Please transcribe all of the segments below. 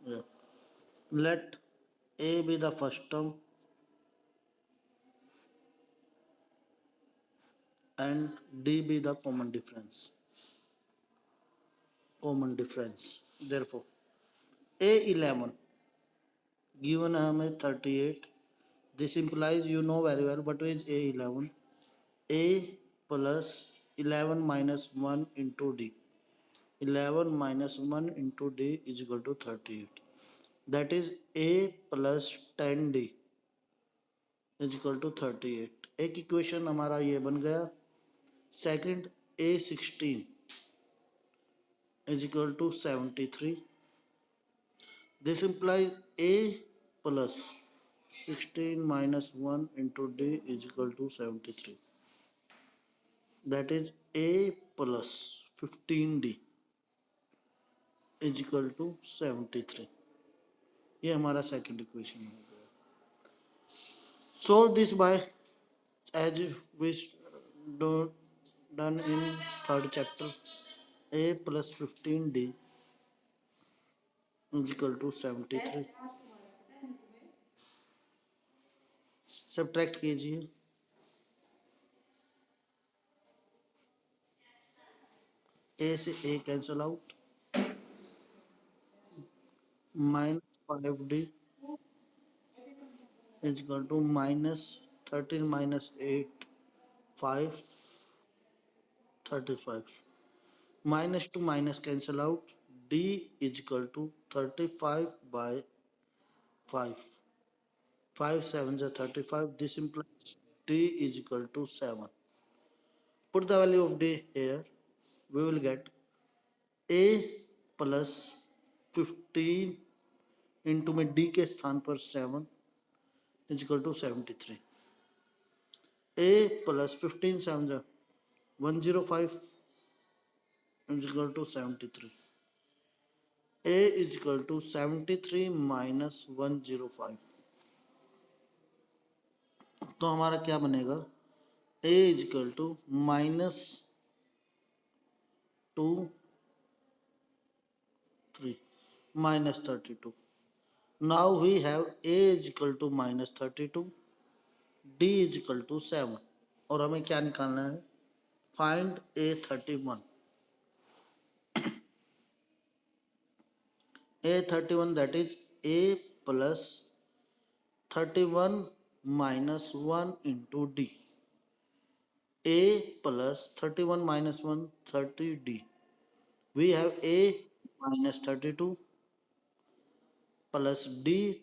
Yeah. Let A be the first term and D be the common difference. Common difference. Therefore, A11 given हमें 38. This implies you know very well what is A11. A plus 11 minus 1 into D. 11 minus 1 into D is equal to 38. That is A plus 10D is equal to 38. एक equation हमारा ये बन गया. Second, A16 is equal to 73. This implies A plus 16 minus 1 into D is equal to 73. That is A plus 15D is equal to 73. ये हमारा second equation हो गया. Solve this by as we do done in third chapter. A plus 15D is equal to 73. Subtract कीजिए. A से A cancel out. Minus 5D is equal to minus 13 minus 8 5 35. Minus to minus cancel out. D is equal to 35 by 5. 5 7 is 35. This implies D is equal to 7. Put the value of D here. We will get A plus 15 into में D के स्थान पर 7 is equal to 73. A plus 15 7 is 105 is equal to 73. A is equal to 73 minus 105. तो हमारा क्या बनेगा. A is equal to minus 2 3 minus 32. Now we have A is equal to minus 32, D is equal to 7. और हमें क्या निकालना है. Find A31. A31 that is A plus 31 minus 1 into D. A plus 31 minus 1 30D. We have A minus 32 plus D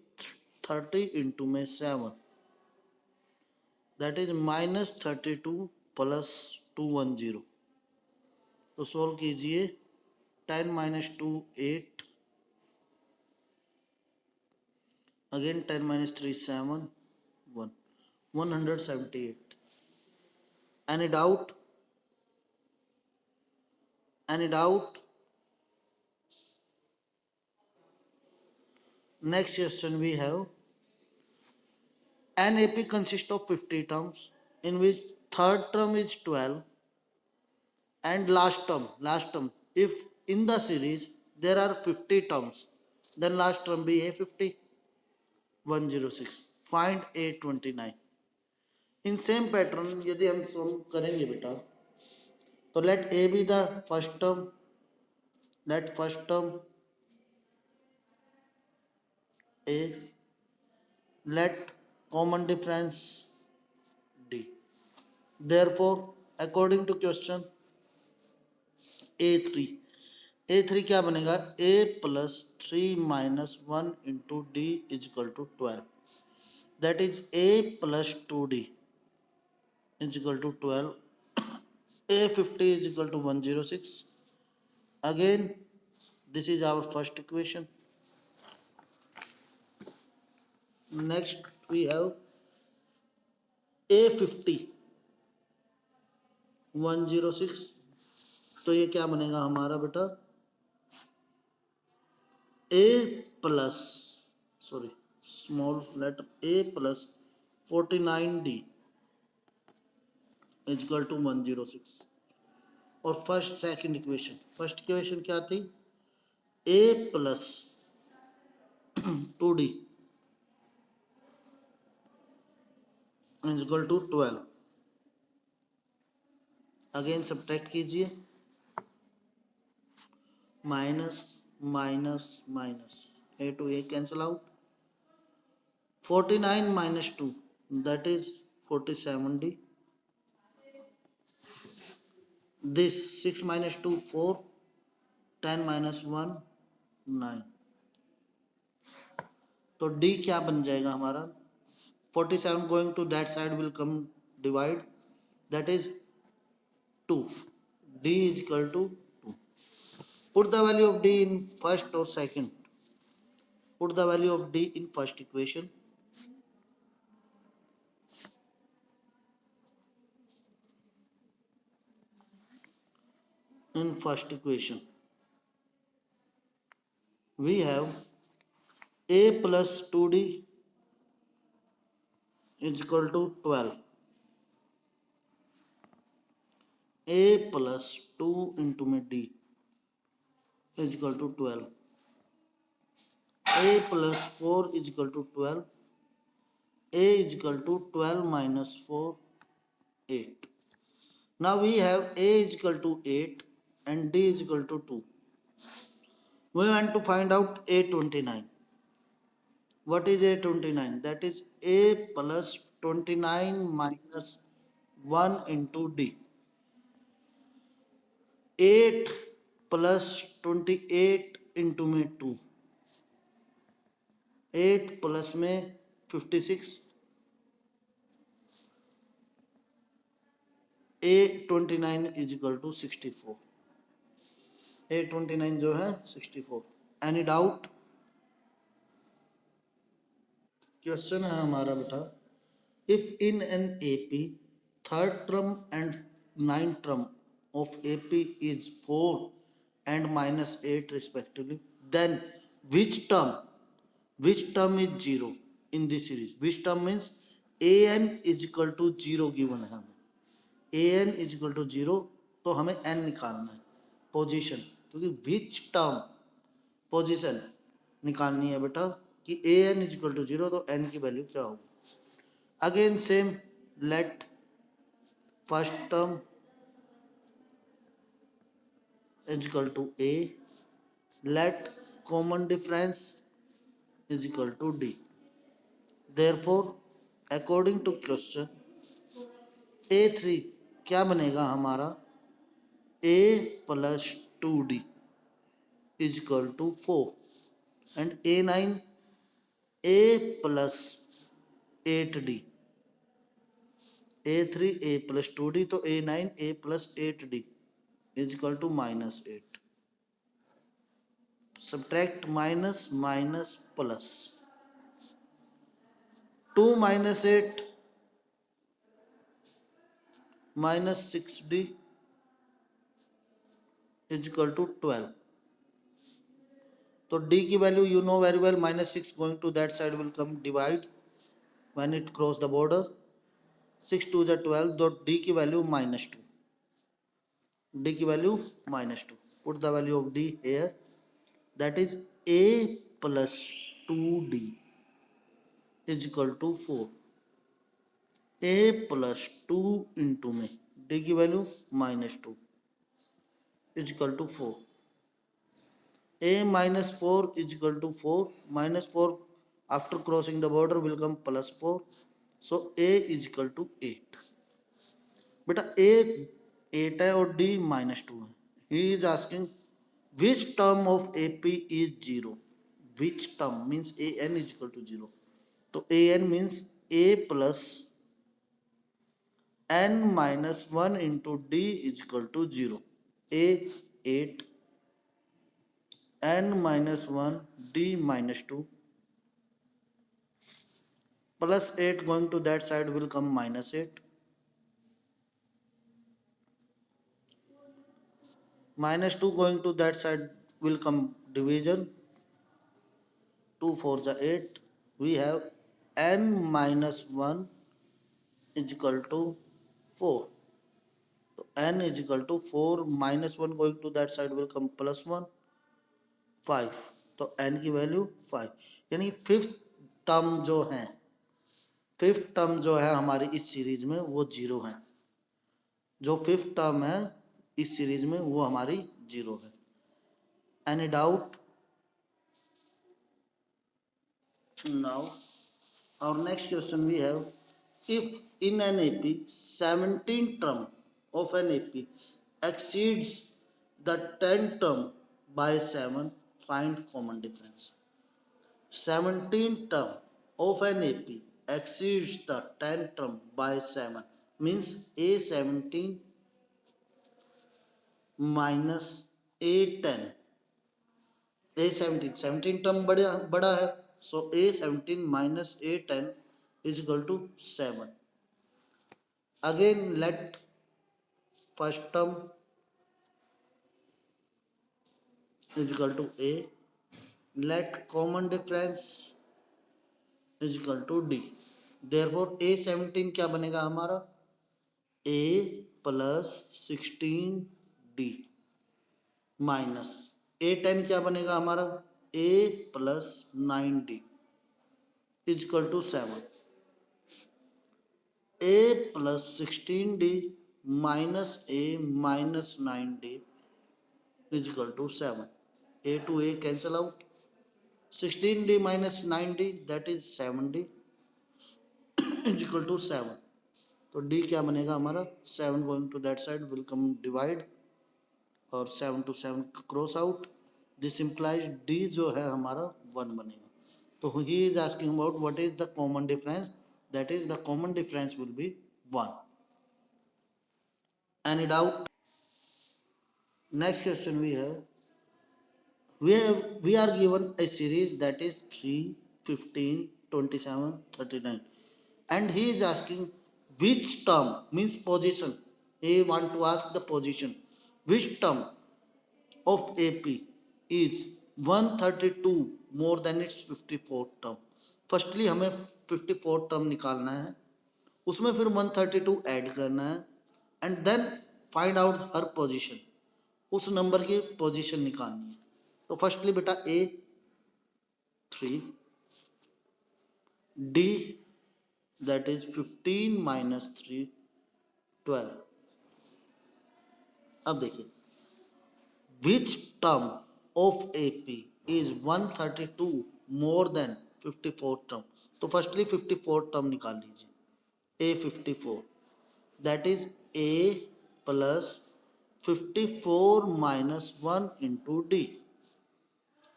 30 into में 7. That is minus 32 plus 210. तो solve कीजिए. 10 minus 2 8. Again 10 minus 3 7 1. 178. Any doubt? Any doubt? Next question we have. An AP consists of 50 terms in which third term is 12 and last term if in the series there are 50 terms then last term be A50. 106. Find A29. In same pattern यदि हम solve करेंगे बेटा तो let A be the first term. Let first term A. Let common difference D. Therefore according to question A3 क्या बनेगा. A plus 3 minus 1 into D is equal to 12. That is A plus 2D is equal to 12. A50 is equal to 106. Again this is our first equation. Next we have A50 106. तो ये क्या बनेगा हमारा बेटा. A plus small letter A plus 49D is equal to 106. और first equation क्या थी. A plus 2d is equal to 12। Again subtract कीजिए, minus minus minus, A to A cancel out, 49 minus 2 that is 47d, this 6 minus 2 4, 10 minus 1 9, तो d क्या बन जाएगा हमारा, 47 going to that side will come divide, that is 2, d is equal to 2। put the value of d in first or second, put the value of d in first equation, in first equation we have a plus 2d is equal to 12, a plus 2 into में d is equal to 12, a plus 4 is equal to 12, a is equal to 12 minus 4 8। now we have a is equal to 8 and d is equal to 2, we want to find out a29। what is a29, that is a plus 29 minus 1 into d, 8 plus 28 into में 2, 8 plus में 56, a29 is equal to 64, a29 जो है 64। Any doubt, question है हमारा बेटा, if in an AP third term and nine term of AP is 4 and minus 8 respectively, then which term is 0 in this series, which term means an is equal to 0 given है, an is equal to 0 तो हमें n निकालना है, position, क्योंकि which term position निकालनी है बेटा कि an is equal to 0 तो n की वैल्यू क्या होगी। Again same, let first term is equal to a, let common difference is equal to d, therefore according to question a3 क्या बनेगा हमारा, a plus 2d is equal to 4 and a9 a plus 8d, a3 a plus 2d तो a9 a plus 8d is equal to minus 8, subtract minus minus plus, 2 minus 8 minus 6d is equal to 12, तो d की value you know very well, minus 6 going to that side will come divide when it cross the border, 6 2 is 12, तो d की value minus 2, d की value minus 2, put the value of d here, that is a plus 2d is equal to 4, a plus 2 into में d की value minus 2 is equal to 4, a minus 4 is equal to 4, minus 4 after crossing the border will come plus 4, so a is equal to 8। बेटा a 8 है और d minus 2 है, he is asking which term of AP is 0, which term means an is equal to 0, तो an means a plus n minus 1 into d is equal to 0, a 8 n minus 1 d minus 2 plus 8 going to that side will come minus 8, minus 2 going to that side will come division, 2 4 is 8, we have n minus 1 is equal to 4, so n is equal to 4, minus 1 going to that side will come plus 1 5, तो n की value 5, यानी fifth term जो है हमारी इस series में वो 0 है। जो फिफ्थ टर्म है इस सीरीज में वो हमारी 0 है। Any doubt? Now our next question we have, if in an AP 17 term of an AP exceeds the 10 term by 7, find common difference. 17 term of an AP exceeds the 10 term by 7 means A17 minus A10, A17 17 term बड़ा है, so A17 minus A10 is equal to 7. Again let first term is equal to A, let common difference is equal to D. Therefore A17 क्या बनेगा हमारा, A plus 16D minus A10 क्या बनेगा हमारा, A plus 9D is equal to 7. A plus 16D minus A minus 9D is equal to 7. A to A cancel out. 16D minus 9D that is 7D is equal to 7. तो D क्या बनेगा हमारा, 7 going to that side will come divide और 7 to 7 cross out. This implies D जो है हमारा 1 बनेगा. तो he is asking about what is the common difference, that is the common difference will be 1. Any doubt? Next question we have, we are given a series that is 3, 15, 27, 39 and he is asking which term means position. He want to ask the position. Which term of AP is 132 more than its 54 term. Firstly हमें 54 term निकालना है, उसमें फिर 132 add करना है and then find out हर position, उस number की पोजीशन निकालनी है. तो फर्स्टली बेटा A 3, D that is 15 minus 3 12. अब देखिए which term of AP is 132 more than 54 term. तो फर्स्टली 54 टर्म निकाल लीजिए. A 54 that is A plus 54 minus 1 into D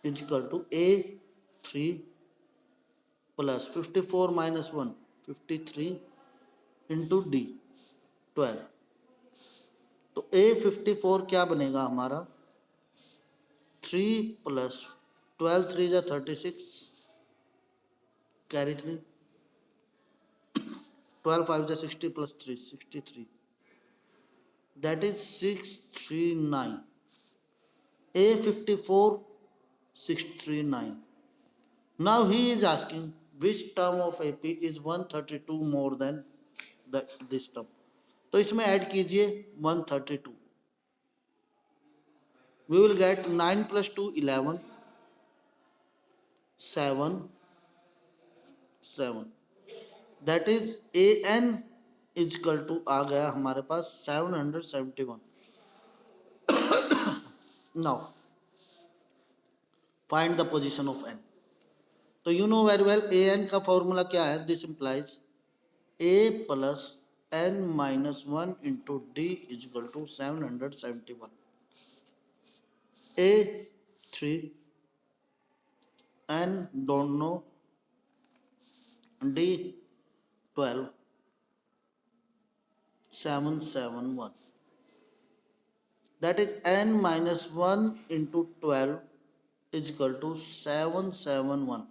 is equal to A 3 plus 54 minus 1 53 into D 12. तो A 54 क्या बनेगा हमारा, 3 plus 12 3 जा 36 कैरी 3, 12 5 जा 60 plus 3 63, that is 639. A 54 639. Now he is asking which term of AP is 132 more than this term. तो इसमें add कीजिए 132. We will get 9 plus 2 11, 7 7. That is AN is equal to आ गया हमारे पास 771. Now find the position of N. तो you know very well AN का formula क्या है. This implies A plus N minus 1 into D is equal to 771. A 3, N don't know, D 12, 771. That is N minus 1 into 12 is equal to 771.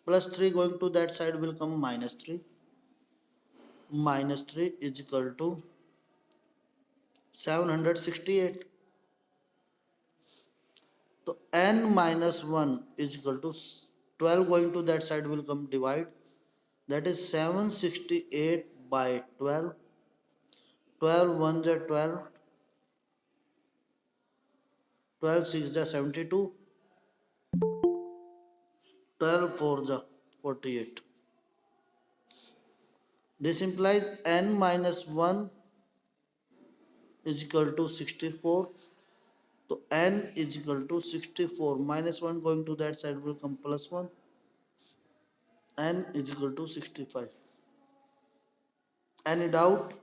Plus 3 going to that side will come minus 3. Minus 3 is equal to 768. तो n minus 1 is equal to 12 going to that side will come divide, that is 768 by 12. 12 1 जा 12, 12 6 जा 72, 12 4 ja 48. This implies n minus 1 is equal to 64. So n is equal to 64. Minus 1 going to that side will come plus 1. N is equal to 65. Any doubt?